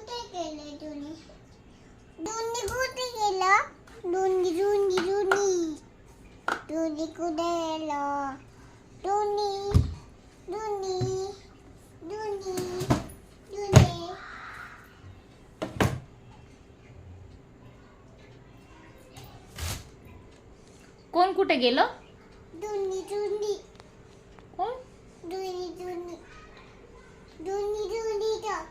कुठे गेले दोन्ही दोन्ही कुठे गेलं दोन्ही दोन्ही दोन्ही दोन्ही कुठे गेलं दोन्ही दोन्ही दोन्ही दोन्ही कोण कुठे गेलं? दोन्ही दोन्ही कोण? दोन्ही दोन्ही दोन्ही दोन्ही तर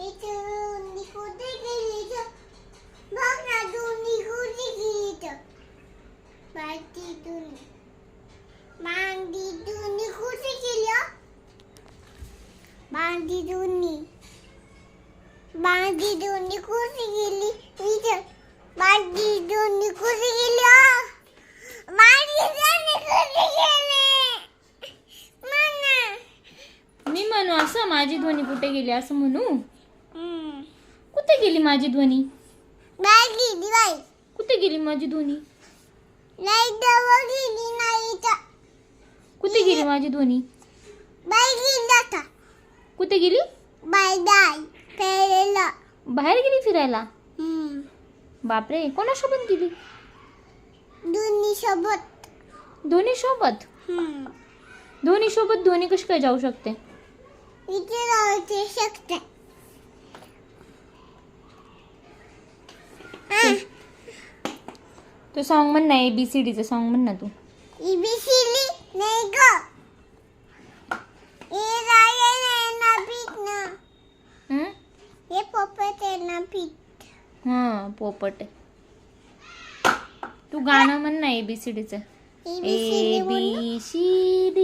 इथे दोन्ही कुठे गेली तर बघ ना दोन्ही कुठे गेली तर बाकी दोन्ही मांडी दोन्ही कुठे गेली मांडी दोन्ही कुठे गेली इथे मांडी दोन्ही कुठे गेली मांडी दोन्ही कुठे गेली मना मी म्हणू असं माझी ध्वनी कुठे गेली असं म्हणू? कुठे गेली माझी ध्वनी? बाई दिवाई कुठे गेली माझी ध्वनी? नाही दवा गेली नाही तर कुठे गेली माझी ध्वनी? बाई गेली आता कुठे गेली? बाई दाई पेरेला बाहेर गेली फिरायला? बापरे, कोणासोबत गेली? दोन्ही सोबत धोनी सोबत? धोनी सोबत धोनी कशी काय जाऊ शकते? इथे राहू शकते तो सॉन्ग म्हण ना, ABCDचं सॉन्ग म्हण ना तू. इबिसिली नाही ग ए राय ना पीठ ना हं? हे पोपट आहे ना पीठ हां, पोपट आहे. तू गाणं म्हण ना ABCDचं. इबिसिली ABCD